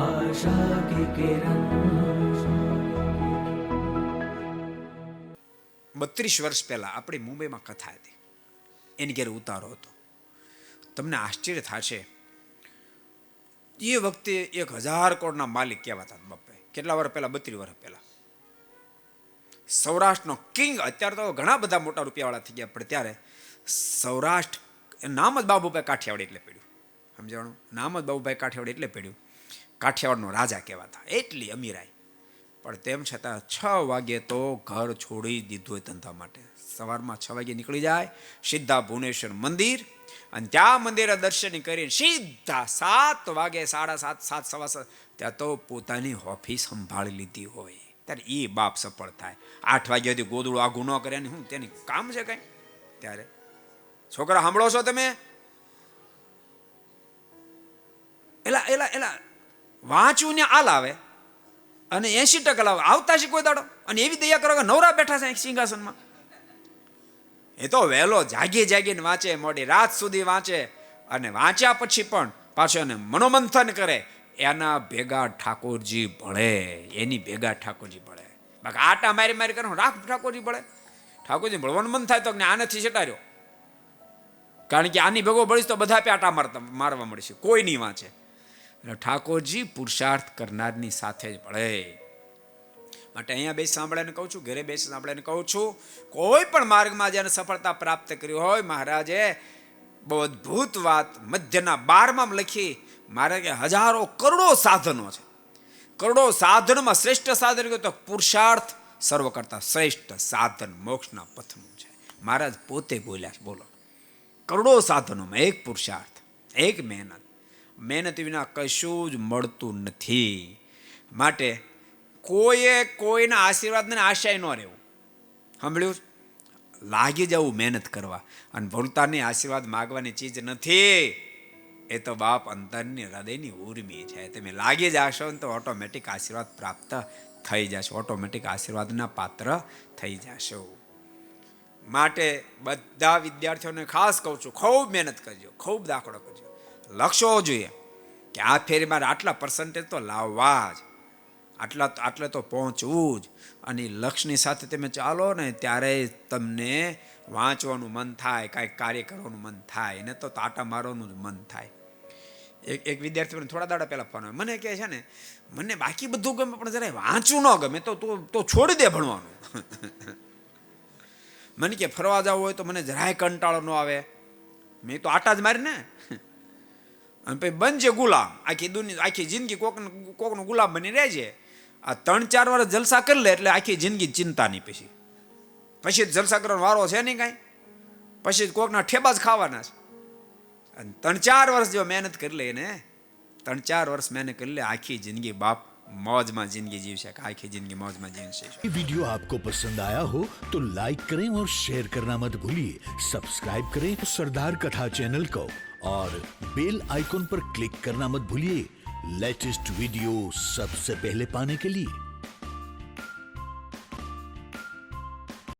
आशा की किरण। 32 વર્ષ પહેલા આપણી મુંબઈમાં કથા હતી, એની ઘેર ઉતારો હતો. તમને આશ્ચર્ય થશે, એ વખતે 1000 કરોડના માલિક કહેવાતા બાપા. કેટલા વર્ષ પહેલા? 32 વર્ષ પહેલા. સૌરાષ્ટ્રનો કિંગ. અત્યારે તો ઘણા બધા મોટા રૂપિયાવાળા થઈ ગયા, પણ ત્યારે સૌરાષ્ટ્ર નામ જ બાબુભાઈ કાઠિયાવાડી એટલે પડ્યું. સમજાણું? નામ જ બાબુભાઈ કાઠિયાવાડી એટલે પડ્યું. કાઠિયાવાડનો રાજા કહેવાતા, એટલી અમીરાઈ. પણ તેમ છતાં 6 વાગે તો ઘર છોડી દીધું હોય ધંધા માટે. સવારમાં 6 વાગે નીકળી જાય, સીધા ભુવનેશ્વર મંદિર, અને ત્યાં મંદિરે દર્શન કરીને સીધા 7 વાગે, 7:30, 7, સવા 7 ત્યાં તો પોતાની ઓફિસ સંભાળી લીધી હોય. ત્યારે એ બાપ સફળ થાય. 8 વાગ્યા સુધી ગોદડું આઘું ન કરે ને હું તેની કામ છે કઈ? ત્યારે છોકરા સાંભળો છો તમે? એલા વાંચવું ને આલ આવે અને 80% લાવે, આવતા છે કોઈ દાડો. અને એવી દયા કરો કે નવરા બેઠા છે સિંહાસનમાં. એ તો વહેલો જાગીને વાંચે, મોડી રાત સુધી વાંચે, અને વાંચ્યા પછી પણ પાછો એને મનોમંથન કરે. એના ભેગા ઠાકોરજી ભળે, એની ભેગા ઠાકોરજી ભળે. બાકી આટા મારી કરો રાખ ઠાકોરજી ભળે. ઠાકોરજી ભળવાનું મન થાય તો આનેથી છટાર્યો, કારણ કે આની ભેગો ભળીશ તો બધા આટા મારવા મળશે, કોઈ નહીં વાંચે. એટલે ઠાકોરજી પુરુષાર્થ કરનારની સાથે જ ભળે. માટે અહીંયા બેસી સાંભળાને કહું છું, ઘરે બેસી સાંભળાને કહું છું, કોઈ પણ માર્ગમાં જેને સફળતા પ્રાપ્ત કરી હોય, મહારાજે બહુ અદ્ભુત વાત મધ્યના 12માં લખી. મહારાજ કે હજારો કરોડો સાધનો છે, કરોડો સાધનમાં શ્રેષ્ઠ સાધન કહ્યું તો પુરુષાર્થ સર્વ કરતા શ્રેષ્ઠ સાધન મોક્ષના પથનું છે. મહારાજ પોતે બોલ્યા છે. બોલો, કરોડો સાધનોમાં એક પુરુષાર્થ, એક મહેનત વિના કશું જ મળતું નથી. માટે કોઈના આશીર્વાદને આશાય ન રહેવું. સાંભળ્યું? લાગી જવું મહેનત કરવા. અને ભૂલતાની આશીર્વાદ માગવાની ચીજ નથી, એ તો બાપ અંતરની હૃદયની ઉર્મી છે. તમે લાગી જશો ને તો ઓટોમેટિક આશીર્વાદ પ્રાપ્ત થઈ જશો, ઓટોમેટિક આશીર્વાદના પાત્ર થઈ જશો. માટે બધા વિદ્યાર્થીઓને ખાસ કહું છું, ખૂબ મહેનત કરજો, ખૂબ દાખલો કરજો. લક્ષ્ય હોવો જોઈએ કે આ ફેરી મારે આટલા પર્સન્ટેજ તો લાવવા જ, આટલે તો પહોંચવું જ. અને લક્ષ્યની સાથે તમે ચાલો ને ત્યારે તમને વાંચવાનું મન થાય, કાંઈક કાર્ય કરવાનું મન થાય, એને તો તાટા મારવાનું જ મન થાય. એક વિદ્યાર્થી મને થોડા દાડા પહેલા ફોન આવ્યો, મને કહે છે ને, મને બાકી બધું ગમે પણ જરા વાંચવું ન ગમે, તો છોડી દે ભણવાનું. મને કે ફરવા જવું હોય તો મને જરાય કંટાળો ન આવે, મેં તો આટા જ મારી ને. અને પછી બનજે ગુલામ, આખી જિંદગી કોકનો ગુલામ બની રહેજે. આ 3-4 વર્ષ જલસા કરી લે એટલે આખી જિંદગી ચિંતા નહીં. પછી જલસા કરવાનો વારો છે નહીં કાંઈ, પછી કોકના ઠેબા જ ખાવાના છે. અને 3-4 વર્ષ જો મહેનત કરી લે ને, 3-4 વર્ષ મહેનત કરી લે, આખી જિંદગી બાપ मौज में जिंदगी जीव सकता, आखी जिंदगी मौज में जीव सकता। ये वीडियो आपको पसंद आया हो तो लाइक करें और शेयर करना मत भूलिए। सब्सक्राइब करें सरदार कथा चैनल को और बेल आइकॉन पर क्लिक करना मत भूलिए लेटेस्ट वीडियो सबसे पहले पाने के लिए।